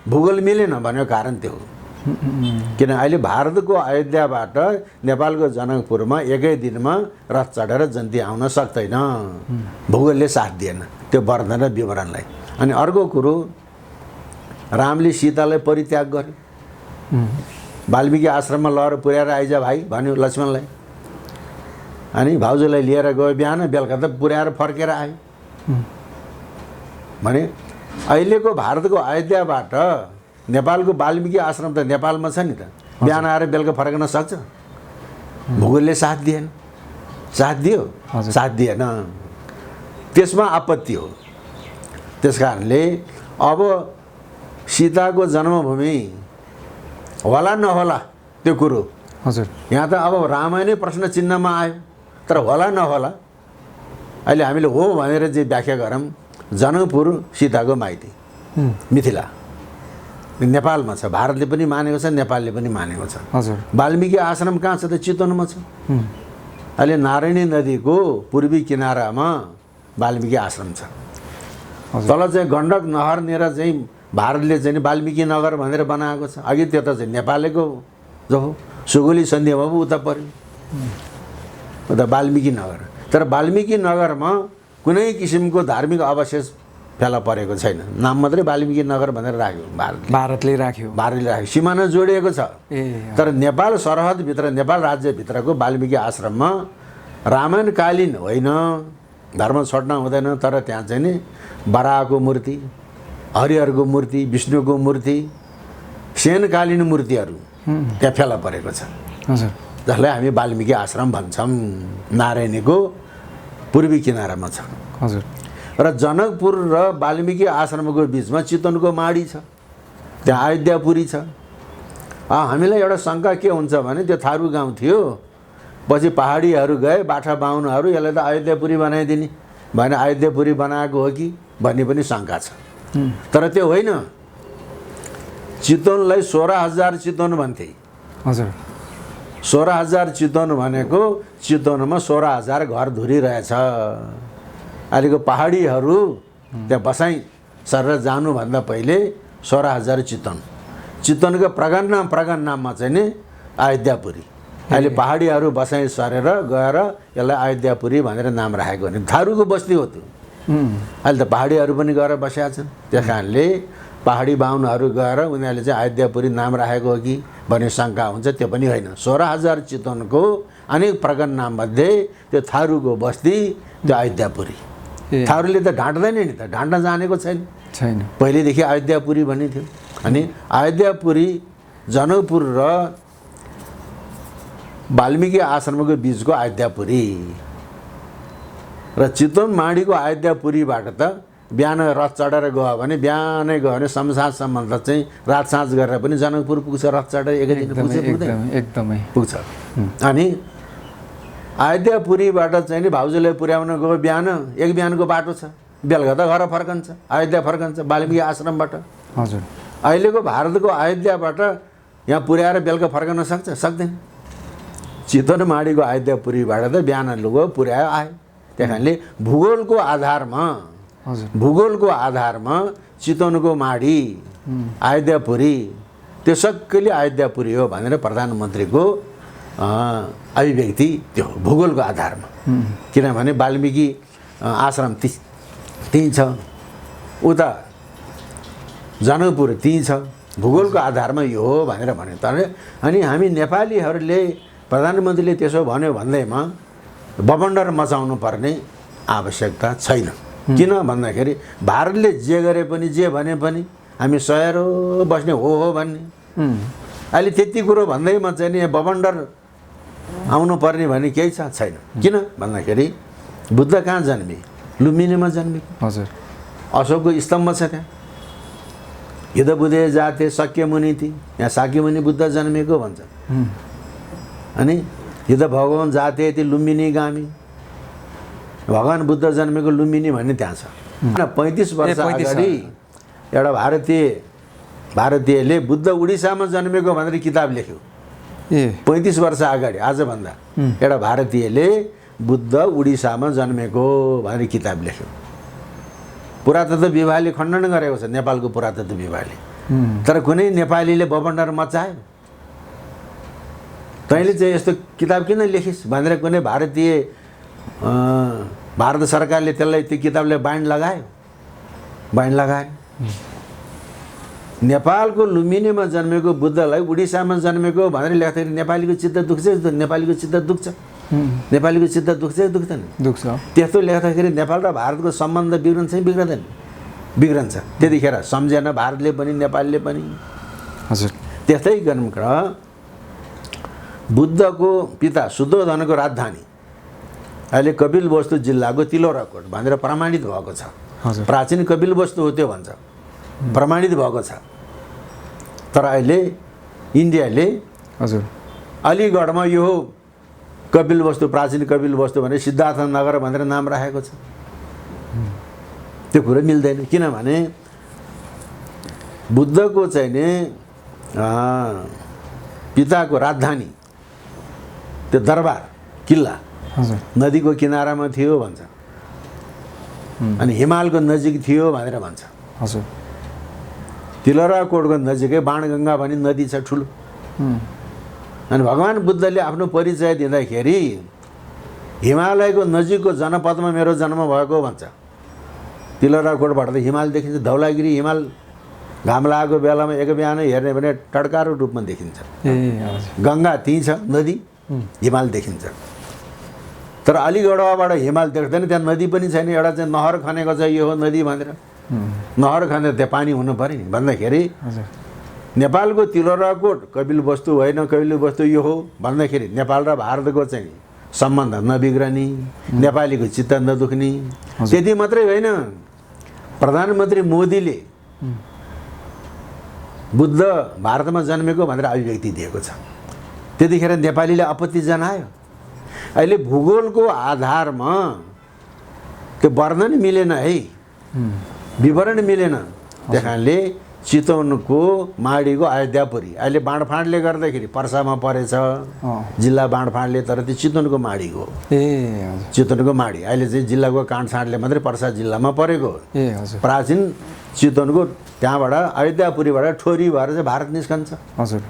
भूगोल मिलेन भनेको कारण त्यो हो। किन अहिले भारतको अयोध्याबाट नेपालको जनकपुरमा एकै दिनमा रथ चढेर जन्ती आउन सक्दैन, भूगोलले साथ दिएन त्यो वर्णन र विवरणलाई। अनि अर्को कुरो, रामले सीतालाई परित्याग गर्यो, वाल्मीकि आश्रममा लगेर पुर्याएर आइज भाइ भन्यो लक्ष्मणलाई। अनि भाउजूलाई लिएर गयो, बिहान बेलुका त पुर्याएर फर्केर आयो। भने अहिलेको भारतको अयोध्याबाट नेपालको वाल्मीकि आश्रम त नेपालमा छ नि त, बिहान आएर बेलुका फर्कन सक्छ? भूगोलले साथ दिएन, साथ दियो? साथ दिएन। त्यसमा आपत्ति हो। त्यस कारणले अब सीताको जन्मभूमि होला नहोला त्यो कुरो हजुर यहाँ त अब रामायणै प्रश्न चिन्हमा आयो। तर होला नहोला अहिले हामीले हो भनेर चाहिँ व्याख्या गरौँ। जनकपुर सीताको माइती, मिथिला, नेपालमा छ। भारतले पनि मानेको छ, नेपालले पनि मानेको छ। हजुर। वाल्मीकि आश्रम कहाँ छ त? चितवनमा छ। अहिले नारायणी नदीको पूर्वी किनारामा वाल्मीकि आश्रम छ। तल चाहिँ गण्डक नहरनेर चाहिँ भारतले चाहिँ वाल्मीकि नगर भनेर बनाएको छ। अघि त्यो त चाहिँ नेपालको जो हो, सुगोली सन्धिमा पो उता पऱ्यो, उता वाल्मीकि नगर। तर वाल्मीकि नगरमा कुनै किसिमको धार्मिक अवशेष फेला परेको छैन। नाम मात्रै वाल्मिकी नगर भनेर राख्यो भारतले राख्यो। सिमाना जोडिएको छ। ए तर नेपाल सरहदभित्र, नेपाल राज्यभित्रको वाल्मिकी आश्रममा रामायणकालीन होइन, धर्म छोड्न हुँदैन, तर त्यहाँ चाहिँ नि बराहको मूर्ति, हरिहरको मूर्ति, विष्णुको मूर्ति, सेनकालीन मूर्तिहरू त्यहाँ फेला परेको छ। हजुर। जसलाई हामी वाल्मिकी आश्रम भन्छौँ। नारायणीको पूर्वी किनारामा छ। हजुर। र जनकपुर र वाल्मिकी आश्रमको बिचमा चितवनको माडी छ, त्यहाँ अयोध्यापुरी छ। हामीलाई एउटा शङ्का के हुन्छ भने त्यो थारू गाउँ थियो, पछि पहाडीहरू गए, बाठा बाहुनहरू यसलाई त अयोध्यापुरी बनाइदिने भने अयोध्यापुरी बनाएको हो कि भन्ने पनि शङ्का छ। तर त्यो होइन, चितवनलाई 16,000 चितवन भन्थे। हजुर। 16,000 चितवन भनेको चितवनमा 16,000 घर धुरिरहेछ। अहिलेको पहाडीहरू त्यहाँ बसाइ सरेर जानुभन्दा पहिले 16,000 चितवनको प्रगन नाममा चाहिँ नि अयोध्यापुरी। अहिले पहाडीहरू बसाइ सरेर गएर यसलाई अयोध्यापुरी भनेर नाम राखेको भने थारूको बस्ती हो त्यो। अहिले त पहाडीहरू पनि गएर बसेका छन्। त्यस कारणले पहाडी बाहुनहरू गएर उनीहरूले चाहिँ अयोध्यापुरी नाम राखेको हो कि भन्ने शङ्का हुन्छ। त्यो पनि होइन। 16,000 चितवनको अनेक प्रगन नाममध्ये त्यो थारूको बस्ती त्यो अयोध्यापुरी। थारूले त ढाँट्दैन नि त, ढाँट्न जानेको छैन। पहिलेदेखि अयोध्यापुरी भन्ने थियो। अनि अयोध्यापुरी, जनकपुर र वाल्मिकी आश्रमको बिचको अयोध्यापुरी र चितवन माडीको अयोध्यापुरीबाट त बिहान रथ चढेर गयो भने, बिहानै गयो भने शमशासम्म त चाहिँ रात साँझ गरेर पनि जनकपुर पुग्छ। रथ चढेर एकै दिन एकदमै पुग्छ। अनि अयोध्यापुरीबाट चाहिँ नि भाउजूलाई पुर्याउन गयो बिहान, एक बिहानको बाटो छ, बेलुका त घर फर्कन्छ, अयोध्या फर्कन्छ वाल्मिकी आश्रमबाट। हजुर। अहिलेको भारतको अयोध्याबाट यहाँ पुर्याएर बेलुका फर्कन सक्दैन। चितवन माडीको अयोध्यापुरीबाट त बिहान लुगो पुर्यायो आयो। त्यही कारणले भूगोलको आधारमा चितवनको माडी, अयोध्यापुरी त्यो सक्कैले अयोध्यापुरी हो भनेर प्रधानमन्त्रीको अभिव्यक्ति त्यो भूगोलको आधारमा। किनभने वाल्मिकी आश्रम त्यहीँ छ, उता जनकपुर त्यहीँ छ, भूगोलको आधारमा यो हो भनेर भन्यो। तर अनि हामी नेपालीहरूले प्रधानमन्त्रीले त्यसो भन्यो भन्दैमा बबन्डर मचाउनु पर्ने आवश्यकता छैन। किन भन्दाखेरि भारतले जे गरे पनि, जे भने पनि हामी सहेरो बस्ने हो भन्ने। अहिले त्यति कुरो भन्दैमा चाहिँ नि बबन्डर आउनु पर्ने भन्ने केही छैन। किन भन्दाखेरि बुद्ध कहाँ जन्मे? लुम्बिनीमा जन्मेको। हजुर। अशोकको स्तम्भ छ त्यहाँ। युद्ध बुद्धे जाते शक्य मुनि थिए, यहाँ शाक्य मुनि बुद्ध जन्मेको भन्छ। अनि युद्ध भगवान जाते ती लुम्बिनी गामी, भगवान बुद्ध जन्मेको लुम्बिनी भन्ने त्यहाँ छ। 35 वर्ष अगाडि एउटा भारतीयले बुद्ध उडिसामा जन्मेको भनेर किताब लेख्यो। 35 वर्ष अगाडि, आजभन्दा एउटा भारतीयले बुद्ध उडिसामा जन्मेको भनेर किताब लेख्यो। पुरातत्व विभागले खण्डन गरेको छ, नेपालको पुरातत्व विभागले। तर कुनै नेपालीले बबन्डर मचायो? तैँले चाहिँ यस्तो किताब किन लेखिस् भनेर कुनै भारत सरकारले त्यसलाई, त्यो किताबले बाइन्ड लगायो। नेपालको लुम्बिनीमा जन्मेको बुद्धलाई उडिसामा जन्मेको भनेर लेख्दाखेरि नेपालीको चित्त दुख्छ? नेपालीको चित्त दुख्छ? नेपालीको चित्त दुख्छ दुख्दैन? दुख्छ। त्यस्तो लेख्दाखेरि नेपाल र भारतको सम्बन्ध बिग्रन्छ कि बिग्रदैन? बिग्रन्छ। त्यतिखेर सम्झेन भारतले पनि नेपालले पनि। हजुर। त्यस्तै गर्नु बुद्धको पिता शुद्धोधनको राजधानी अहिले कपिलवस्तु जिल्लाको तिलौराकोट भनेर प्रमाणित भएको छ। प्राचीन कपिलवस्तु हो त्यो भन्छ, प्रमाणित भएको छ। तर अहिले इन्डियाले अलिगढमा यो कपिलवस्तु, प्राचीन कपिलवस्तु भनेर सिद्धार्थनगर भनेर नाम राखेको छ। त्यो कुरो मिल्दैन। किनभने बुद्धको चाहिँ नि पिताको राजधानी त्यो दरबार किल्ला नदीको किनारामा थियो भन्छ, अनि हिमालको नजिक थियो भनेर भन्छ। हजुर। तिलौराकोटको नजिकै बाणगङ्गा भन्ने नदी छ ठुलो। अनि भगवान बुद्धले आफ्नो परिचय दिँदाखेरि हिमालयको नजिकको जनपदमा मेरो जन्म भएको भन्छ। तिलराकोटबाट त हिमाल देखिन्छ। धौलागिरी हिमाल घाम लागेको बेलामा एक बिहान हेर्ने भने टड्कारो रूपमा देखिन्छ। गङ्गा त्यहीँ छ, नदी, हिमाल देखिन्छ। तर अलिगढबाट हिमाल देख्दैन, त्यहाँ नदी पनि छैन। एउटा चाहिँ नहर खनेको छ, यो हो नदी भनेर। नहर खनेर त्यहाँ पानी हुनु पऱ्यो नि भन्दाखेरि नेपालको तिलराकोट कपिलवस्तु होइन, कपिलवस्तु यो हो भन्दाखेरि नेपाल र भारतको चाहिँ सम्बन्ध नबिग्रने, नेपालीको चित्त नदुख्ने। त्यति मात्रै होइन, प्रधानमन्त्री मोदीले बुद्ध भारतमा जन्मेको भनेर अभिव्यक्ति दिएको छ। त्यतिखेर नेपालीले आपत्ति जनायो। अहिले भूगोलको आधारमा त्यो वर्णन मिलेन है, विवरण मिलेन। त्यस कारणले चितवनको माडीको अयोध्यापुरी अहिले बाँडफाँडले गर्दाखेरि पर्सामा परेछ, जिल्ला बाँडफाँडले, तर त्यो चितवनको माडीको चितवनको माडी अहिले चाहिँ जिल्लाको काँडछाँडले मात्रै पर्सा जिल्लामा परेको। प्राचीन चितवनको त्यहाँबाट अयोध्यापुरीबाट ठोरी भएर चाहिँ भारत निस्कन्छ। हजुर,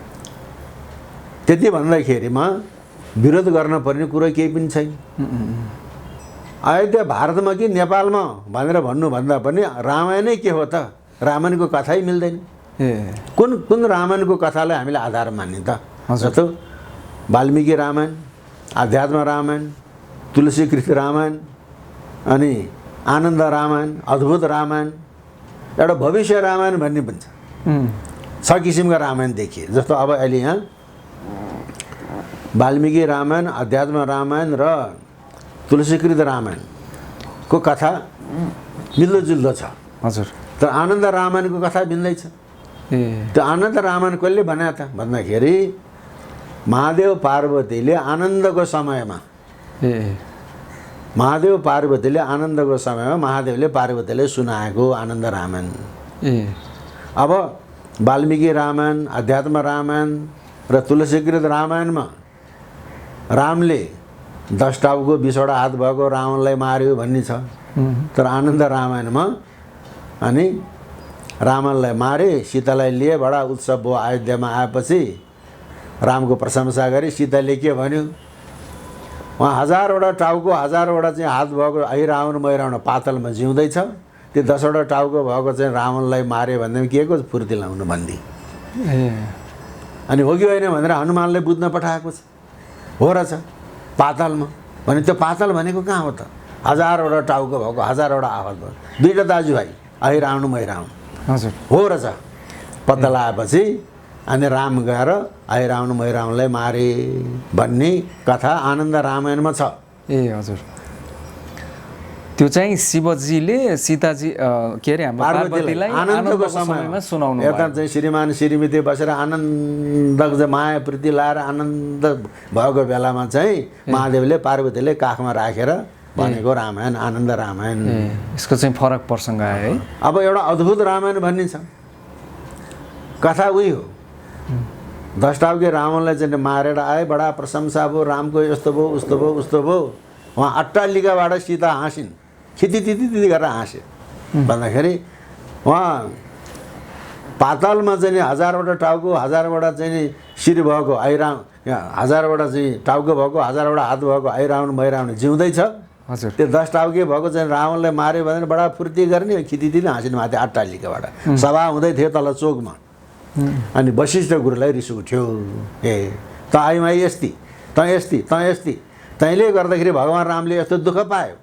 त्यति भन्दाखेरिमा विरोध गर्न पर्ने कुरो केही पनि छैन। अयोध्या भारतमा कि नेपालमा भनेर भन्नुभन्दा पनि रामायणै के हो त? रामायणको कथै मिल्दैन। कुन कुन रामायणको कथालाई हामीले आधार मान्ने त? जस्तो वाल्मीकि रामायण, आध्यात्म रामायण, तुलसीकृत रामायण, अनि आनन्द रामायण, अद्भुत रामायण, एउटा भविष्य रामायण भन्ने पनि छ किसिमका रामायण देखिए। जस्तो अब अहिले यहाँ वाल्मीकि रामायण, अध्यात्म रामायण र तुलसीकृत रामायणको कथा मिल्दोजुल्दो छ। हजुर, तर आनन्द रामायणको कथा भिन्दै छ। त्यो आनन्द रामायण कसले बनायो त भन्दाखेरि महादेव पार्वतीले आनन्दको समयमा महादेवले पार्वतीले सुनाएको आनन्द रामायण। अब वाल्मीकि रामायण, अध्यात्म रामायण र तुलसीकृत रामायणमा रामले 10 टाउको 20वटा हात भएको रावणलाई मार्यो भन्ने छ। तर आनन्द रामायणमा अनि रावणलाई मारे, सीतालाई लिए, बडा उत्सव भयो। अयोध्यामा आएपछि रामको प्रशंसा गरे। सीताले के भन्यो? उहाँ 1000वटा टाउको 1000वटा चाहिँ हात भएको ऐ रावण मै रावण पातलमा जिउँदैछ। त्यो 10वटा टाउको भएको चाहिँ रावणलाई मारे भन्दा के को फुर्ती लाउनु भन्दी। अनि हो कि होइन भनेर हनुमानले बुझ्न पठाएको छ। हो रहेछ पातालमा भने। त्यो पाताल भनेको कहाँ हो त? 1000वटा टाउको भएको 1000वटा आवाज भयो, 2टा दाजुभाइ ऐ रावण मै रावण। हजुर, हो रहेछ। पत्ता लगाएपछि अनि राम गएर ऐ रावण मै रावणलाई मारे भन्ने कथा आनन्द रामायणमा छ। हजुर, त्यो चाहिँ शिवजीले सीताजी के अरे हाम्रो पार्वतीलाई आनन्दको समयमा सुनाउनु। यता चाहिँ श्रीमान श्रीमती बसेर आनन्द माया प्रीति लाएर आनन्द भएको बेलामा चाहिँ महादेवले पार्वतीले काखमा राखेर भनेको रामायण आनन्द रामायण। यसको चाहिँ फरक प्रसङ्ग आयो है। अब एउटा अद्भुत रामायण भन्ने छ। कथा उही हो, 10 टाउके रावणलाई चाहिँ मारेर आए, बडा प्रशंसा भयो, रामको यस्तो भयो उस्तो भयो उस्तो भयो। उहाँ अट्टालिकाबाट सीता हाँसिन्, खितितिति गरेर हाँसे भन्दाखेरि उहाँ पातालमा चाहिँ 1000वटा टाउको 1000वटा चाहिँ शिर भएको ऐ राम, 1000वटा चाहिँ टाउको भएको 1000वटा हात भएको ऐ रावण मै रावण जिउँदैछ। हजुर, त्यो 10 टाउके भएको चाहिँ रावणलाई मार्यो भनेर बडा फुर्ती गर्ने, खितितिति हाँसिन् माथि अट्टालिकाबाट। सभा हुँदै थियो तल चोकमा। अनि वशिष्ठ गुरुलाई रिस उठ्यो। त आइमाई यस्ती, त यस्ती, त यस्ती, तैँले गर्दाखेरि भगवान् रामले यस्तो दुःख पायो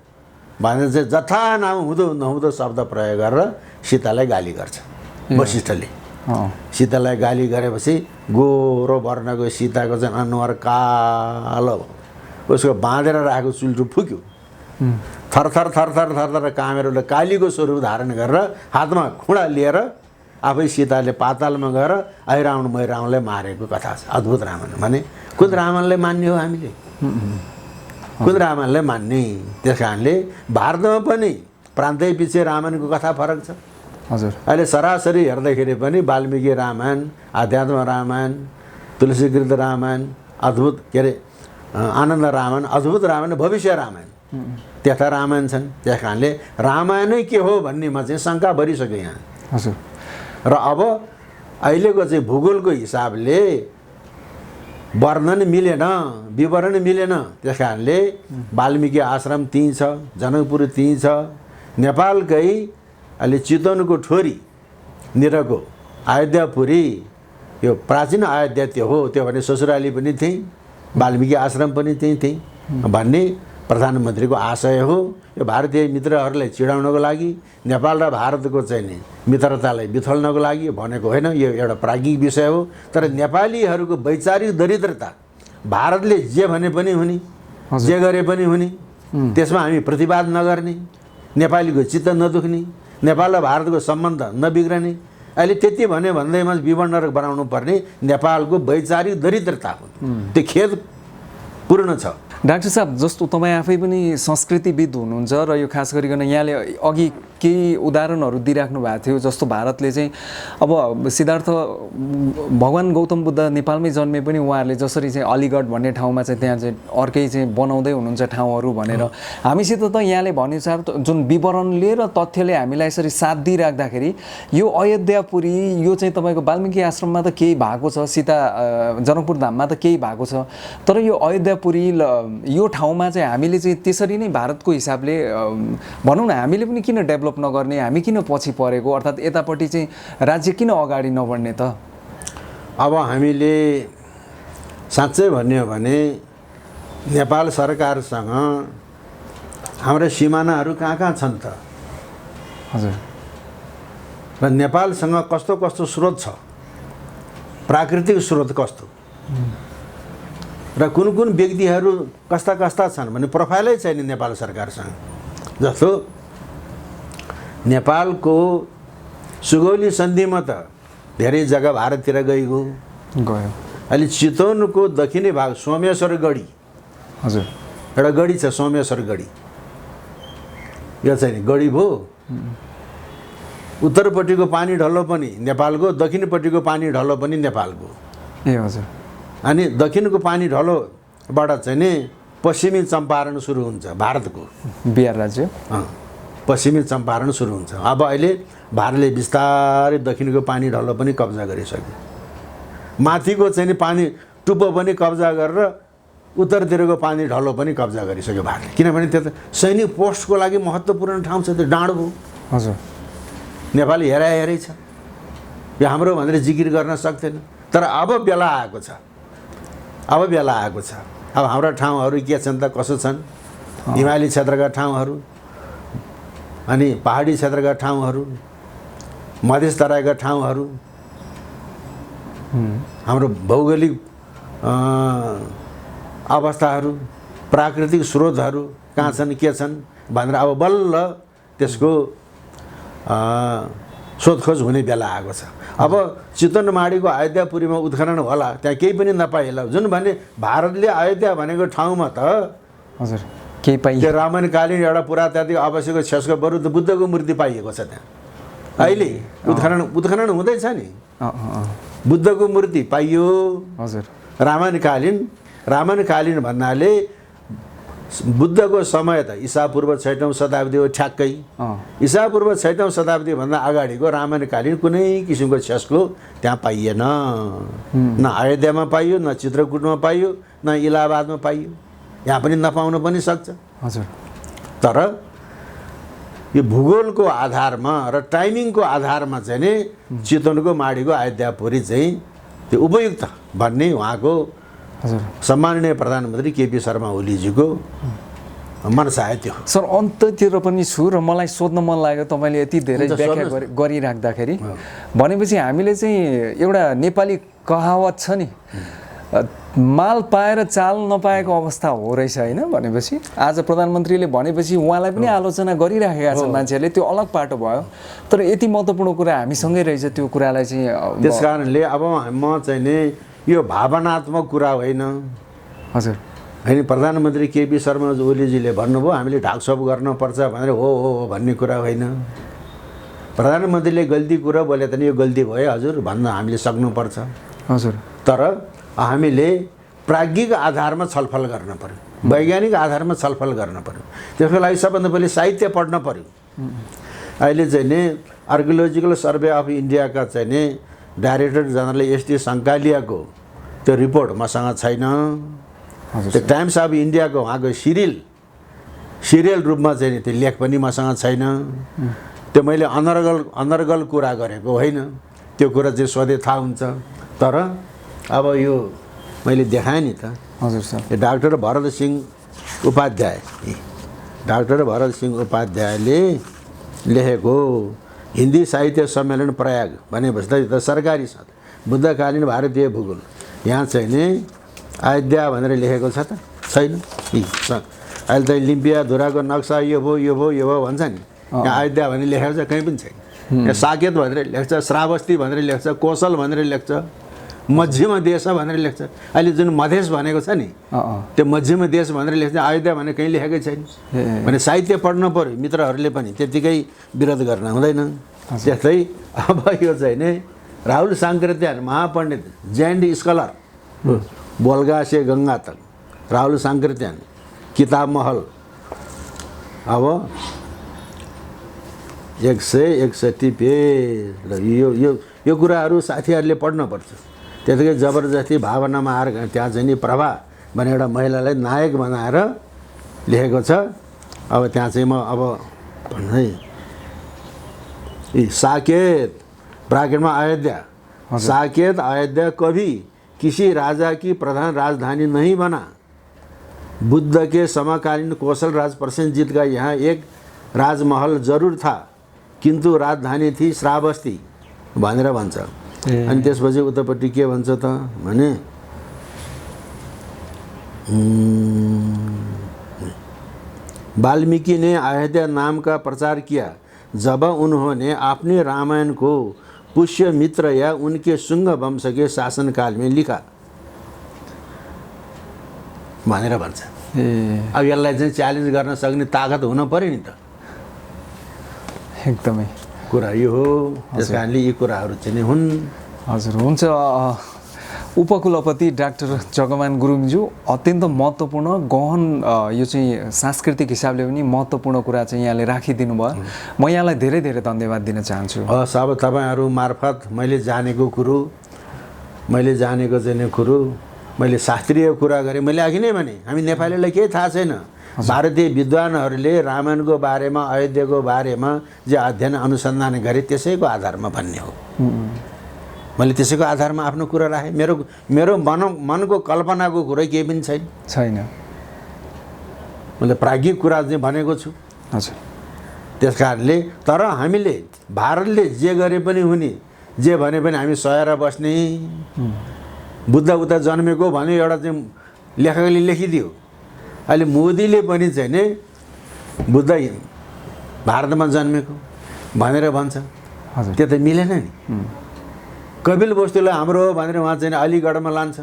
भनेर चाहिँ जथा नाम हुँदो नहुँदो शब्द प्रयोग गरेर सीतालाई गाली गर्छ वशिष्ठले। सीतालाई गाली गरेपछि गोरो वर्णको सीताको चाहिँ अनुहार कालो, उसको बाँधेर राखेको चुल्टो फुक्यो। थरथर थरथर थरथर कामेरोले कालीको स्वरूप धारण गरेर हातमा खुँडा लिएर आफै सीताले पातालमा गएर ऐ रावण मै रावणलाई मारेको कथा छ। अद्भुत रामायण भने कुन रामायणलाई मान्ने हो हामीले? कुन रामायणलाई मान्ने? त्यस कारणले भारतमा पनि प्रान्तै पछि रामायणको कथा फरक छ। हजुर, अहिले सरासरी हेर्दाखेरि पनि वाल्मीकि रामायण, आध्यात्म रामायण, तुलसीकृत रामायण, अद्भुत के अरे आनन्द रामायण, अद्भुत रामायण, भविष्य रामायण, त्यस्ता रामायण छन्। त्यस कारणले रामायणै के हो भन्नेमा चाहिँ शङ्का भरिसक्यो यहाँ। हजुर, र अब अहिलेको चाहिँ भूगोलको हिसाबले वर्णन मिलेन, विवरण मिलेन। त्यस कारणले वाल्मिकी आश्रम त्यहीँ छ, जनकपुर त्यहीँ छ, नेपालकै अहिले चितवनको ठोरी निरको अयोध्यापुरी यो प्राचीन अयोध्या त्यो हो, त्यो भने ससुराली पनि त्यहीँ, वाल्मिकी आश्रम पनि त्यहीँ भन्ने प्रधानमन्त्रीको आशय हो। यो भारतीय मित्रहरूलाई चिडाउनको लागि, नेपाल र भारतको चाहिँ नि मित्रतालाई बिथोल्नको लागि भनेको होइन, यो एउटा प्राज्ञिक विषय हो। तर नेपालीहरूको वैचारिक दरिद्रता, भारतले जे भने पनि हुने, जे गरे पनि हुने, त्यसमा हामी प्रतिवाद नगर्ने, नेपालीको चित्त नदुख्ने, नेपाल र भारतको सम्बन्ध नबिग्रने, अहिले त्यति भन्यो भन्दैमा विवरण बनाउनु पर्ने नेपालको वैचारिक दरिद्रता हो। त्यो खेद पूर्ण छ। डाक्टर साहब, जस्तो तपाईँ आफै पनि संस्कृतिविद हुनुहुन्छ र यो खास गरिकन यहाँले अघि केही उदाहरणहरू दिइराख्नु भएको थियो, जस्तो भारतले चाहिँ अब सिद्धार्थ भगवान् गौतम बुद्ध नेपालमै जन्मे पनि उहाँहरूले जसरी चाहिँ अलीगढ भन्ने ठाउँमा चाहिँ त्यहाँ चाहिँ अर्कै चाहिँ बनाउँदै हुनुहुन्छ ठाउँहरू भनेर, हामीसित त यहाँले भनेअनुसार जुन विवरणले र तथ्यले हामीलाई यसरी साथ दिइराख्दाखेरि यो अयोध्यापुरी यो चाहिँ तपाईँको वाल्मिकी आश्रममा त केही भएको छ, सीता जनकपुर धाममा त केही भएको छ, तर यो अयोध्यापुरी यो ठाउँमा चाहिँ हामीले चाहिँ त्यसरी नै भारतको हिसाबले भनौँ न, हामीले पनि किन डेभलप नगर्ने, हामी किन पछि परेको, अर्थात् यतापट्टि चाहिँ राज्य किन अगाडि नबढ्ने त? अब हामीले साँच्चै भन्यो भने नेपाल सरकारसँग हाम्रो सिमानाहरू कहाँ छन् त? हजुर। र नेपालसँग कस्तो कस्तो स्रोत छ, प्राकृतिक स्रोत कस्तो, र कुन कुन व्यक्तिहरू कस्ता कस्ता छन् भन्ने प्रोफाइलै छैन नेपाल सरकारसँग। जस्तो नेपालको सुगौली सन्धिमा त धेरै जग्गा भारततिर गयो। अहिले चितवनको दक्षिणी भाग सोमेश्वर गढी, हजुर, एउटा गढी छ सोमेश्वर गढी, यो चाहिँ गढी भयो। उत्तरपट्टिको पानी ढलो पनि नेपालको, दक्षिणपट्टिको पानी ढलो पनि नेपालको। ए हजुर। अनि दक्षिणको पानी ढलोबाट चाहिँ नि पश्चिमी चम्पारण सुरु हुन्छ, भारतको बिहार राज्य पश्चिमी चम्पारण सुरु हुन्छ। अब अहिले भारतले बिस्तारै दक्षिणको पानी ढलो पनि कब्जा गरिसक्यो, माथिको चाहिँ नि पानी टुप्पो पनि कब्जा गरेर उत्तरतिरको पानी ढलो पनि कब्जा गरिसक्यो भारतले। किनभने त्यो त सैनिक पोस्टको लागि महत्त्वपूर्ण ठाउँ छ, त्यो डाँडो हो। हजुर। नेपाल हेरै छ, यो हाम्रो भनेर जिकिर गर्न सक्दैन। तर अब बेला आएको छ, अब बेला आएको छ। अब हाम्रा ठाउँहरू के छन् त, कसो छन्? हिमाली क्षेत्रका ठाउँहरू, अनि पहाडी क्षेत्रका ठाउँहरू, मधेस तराईका ठाउँहरू, हाम्रो भौगोलिक अवस्थाहरू, प्राकृतिक स्रोतहरू कहाँ छन्, के छन् भनेर अब बल्ल त्यसको सोधखोज हुने बेला आएको छ। अब चितवन माडीको अयोध्यापुरीमा उत्खनन होला, त्यहाँ केही पनि नपाइएला। जुन भने भारतले अयोध्या भनेको ठाउँमा त हजुर केही पाइयो, त्यो रामायणकालीन एउटा पुरातात्विक आवश्यक क्षसको बरु त बुद्धको मूर्ति पाइएको छ त्यहाँ। अहिले उत्खनन हुँदैछ नि, बुद्धको मूर्ति पाइयो। हजुर। रामायणकालीन भन्नाले बुद्धको समय त ईसापूर्व 6औँ शताब्दी हो ठ्याक्कै। ईसापूर्व 6औँ शताब्दीभन्दा अगाडिको रामायणकालीन कुनै किसिमको क्षसको त्यहाँ पाइएन। न अयोध्यामा पाइयो, न चित्रकूटमा पाइयो, न इलाहाबादमा पाइयो, यहाँ पनि नपाउन पनि सक्छ। हजुर। तर यो भूगोलको आधारमा र टाइमिङको आधारमा चाहिँ नि चितवनको माडीको अयोध्यापुरी चाहिँ त्यो उपयुक्त भन्ने उहाँको सम्माननीय प्रधानमन्त्री केपी शर्मा ओलीजीको मनसाय त्यो। सर, अन्ततिर पनि छु र मलाई सोध्न मन लाग्यो, तपाईँले यति धेरै व्याख्या गरिराख्दाखेरि भनेपछि हामीले चाहिँ एउटा नेपाली कहावत छ नि, माल पाएर चाल नपाएको अवस्था हो रहेछ होइन? भनेपछि आज प्रधानमन्त्रीले भनेपछि उहाँलाई पनि आलोचना गरिराखेका छन् मान्छेहरूले, त्यो अलग पाटो भयो। तर यति महत्त्वपूर्ण कुरा हामीसँगै रहेछ, त्यो कुरालाई चाहिँ त्यस कारणले अब म चाहिँ नि यो भावनात्मक कुरा होइन। हजुर। होइन, प्रधानमन्त्री केपी शर्मा ओलीजीले भन्नुभयो हामीले ढाकछोप गर्नुपर्छ भनेर हो भन्ने कुरा होइन। प्रधानमन्त्रीले गल्ती कुरा बोले त नि यो गल्ती भयो हजुर भन्न हामीले सक्नुपर्छ। हजुर। तर हामीले प्राज्ञिक आधारमा छलफल गर्न पर्यो, वैज्ञानिक आधारमा छलफल गर्न पर्यो। त्यसको लागि सबभन्दा पहिले साहित्य पढ्न पर्यो। अहिले चाहिँ नि आर्कियोलोजिकल सर्वे अफ इन्डियाका चाहिँ नि डाइरेक्टर जनरल एसटी सङ्कालियाको त्यो रिपोर्ट मसँग छैन। हजुर त्यो टाइम्स अफ इन्डियाको उहाँको सिरियल रूपमा चाहिँ नि त्यो लेख पनि मसँग छैन। त्यो मैले अनर्गल कुरा गरेको होइन, त्यो कुरा चाहिँ सधैँ थाहा हुन्छ। तर अब यो मैले देखाएँ नि त। हजुर सर। यो डाक्टर भरत सिंह उपाध्यायले लेखेको हिन्दी साहित्य सम्मेलन प्रयाग भनेपछि त यो त सरकारी छ, बुद्धकालीन भारतीय भूगोल। यहाँ चाहिँ नि अयोध्या भनेर लेखेको छ त छैन। अहिले त लिम्पिया धुराको नक्सा यो भयो भन्छ नि, यहाँ अयोध्या भनेर लेखेको छ कहीँ पनि छैन। यहाँ साकेत भनेर लेख्छ, श्रावस्ती भनेर लेख्छ, कौशल भनेर लेख्छ, मध्यम देश भनेर लेख्छ। अहिले जुन मधेस भनेको छ नि त्यो मध्यम देश भनेर लेख्छ, अयोध्या भनेर कहीँ लेखेकै छैन। भने साहित्य पढ्नु पऱ्यो, मित्रहरूले पनि त्यत्तिकै विरोध गर्न हुँदैन। त्यस्तै अब यो चाहिँ नि राहुल साङ्कृत्यान महापण्डित जैन स्कलर बोलगासे गङ्गा तक राहुल साङ्कृत्यान किताब महल अब 161 पेज। यो कुराहरू साथीहरूले पढ्नुपर्छ। त्यतिकै जबरजस्ती भावनामा आएर त्यहाँ चाहिँ नि प्रभा भन्ने एउटा महिलालाई नायक बनाएर लेखेको छ। अब त्यहाँ चाहिँ म अब भन्नु है, साकेत ब्राकेटमा अयोध्या, साकेत अयोध्या कभी किसी राजा की प्रधान राजधानी नहीं बना। बुद्ध के समकालीन कौशल राज प्रसेनजीत का यहाँ एक राजमहल जरूर था, किंतु राजधानी थी श्रावस्ती भनेर भन्छ। अनि त्यसपछि उतापट्टि के भन्छ त भने वाल्मीकि ने अयोध्या नाम का प्रचार किया जब उन्होंने अपने रामायण को पुष्य मित्र या उनके शुंग वंश के शासनकाल में लिखा भनेर भन्छ। अब यसलाई चाहिँ च्यालेन्ज गर्न सक्ने ताकत हुन पर्यो नि त। एकदमै कुरा यो हो। त्यस कारणले यी कुराहरू चाहिँ नि हुन्। हजुर हुन्छ। उपकुलपति डाक्टर जगमान गुरुङज्यू, अत्यन्त महत्त्वपूर्ण गहन यो चाहिँ सांस्कृतिक हिसाबले पनि महत्त्वपूर्ण कुरा चाहिँ यहाँले राखिदिनु भयो। म यहाँलाई धेरै धेरै धन्यवाद दिन चाहन्छु। अब तपाईँहरू मार्फत मैले जानेको कुरो मैले शास्त्रीय कुरा गरेँ। मैले अघि नै भने हामी नेपालीलाई केही थाहा छैन। भारतीय विद्वानहरूले रामायणको बारेमा अयोध्याको बारेमा जे अध्ययन अनुसन्धान गरे त्यसैको आधारमा भन्ने हो। मैले त्यसैको आधारमा आफ्नो कुरा राखेँ। मेरो मनको कल्पनाको कुरै केही पनि छैन। मैले प्राज्ञिक कुरा चाहिँ भनेको छु। हजुर। त्यस कारणले तर हामीले भारतले जे गरे पनि हुने, जे भने पनि हामी सहेर बस्ने। बुद्ध उता जन्मेको भन्यो एउटा चाहिँ लेखकले लेखिदियो। अहिले मोदीले पनि चाहिँ नि बुद्ध भारतमा जन्मेको भनेर भन्छ। त्यो त मिलेन नि। कपिल वस्तुलाई हाम्रो हो भनेर उहाँ चाहिँ अलिगढमा लान्छ।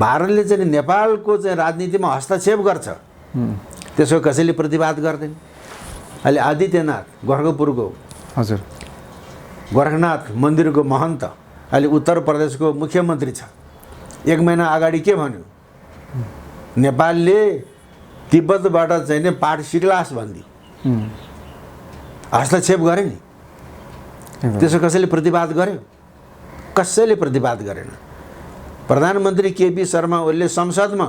भारतले चाहिँ नेपालको चाहिँ राजनीतिमा हस्तक्षेप गर्छ, त्यसको कसैले प्रतिवाद गर्दैन। अहिले आदित्यनाथ गोरखपुरको हजुर गोरखनाथ मन्दिरको महन्त अहिले उत्तर प्रदेशको मुख्यमन्त्री छ। 1 महिना अगाडि के भन्यो, नेपालले तिब्बतबाट चाहिँ नि पाठ सिक्लास भनिदियो। हस्तक्षेप गरे नि। त्यसो कसैले प्रतिवाद गर्यो? कसैले प्रतिवाद गरेन। प्रधानमन्त्री केपी शर्मा ओलीले संसदमा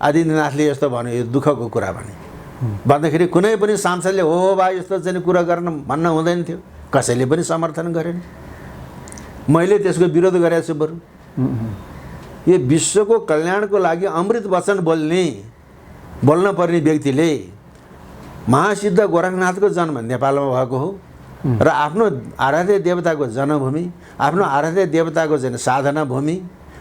आदित्यनाथले यस्तो भन्यो, यो दुःखको कुरा भन्दाखेरि कुनै पनि सांसदले हो बा यस्तो चाहिँ कुरा भन्न हुँदैन थियो। कसैले पनि समर्थन गरेन। मैले त्यसको विरोध गरेको छु। बरु यो विश्वको कल्याणको लागि अमृत वचन बोल्न पर्ने व्यक्तिले महासिद्ध गोरखनाथको जन्म नेपालमा भएको हो र आफ्नो आराध्य देवताको जन्मभूमि, आफ्नो आराध्य देवताको चाहिँ साधना भूमि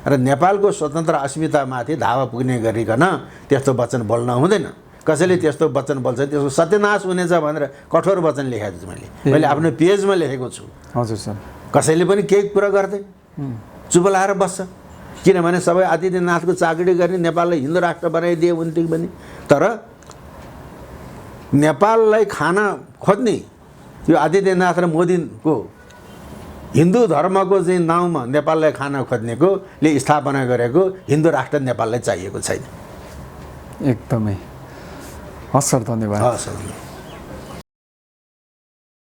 र नेपालको स्वतन्त्र अस्मितामाथि धावा पुग्ने गरिकन त्यस्तो वचन बोल्न हुँदैन। कसैले त्यस्तो वचन बोल्छ त्यसको सत्यनाश हुनेछ भनेर कठोर वचन लेखेको छु। मैले आफ्नो पेजमा लेखेको छु। हजुर सर। कसैले पनि केही कुरा गर्दैन, चुप लाएर बस्छ। किनभने सबै आदित्यनाथको चाकरी गर्ने नेपाललाई हिन्दू राष्ट्र बनाइदिए हुन्थ्यो भने। तर नेपाललाई खान खोज्ने यो आदित्यनाथ र मोदीको हिन्दू धर्मको चाहिँ नाउँमा नेपाललाई खान खोज्नेकोले स्थापना गरेको हिन्दू राष्ट्र नेपाललाई चाहिएको छैन। एकदमै। हस् सर, धन्यवाद। हस्।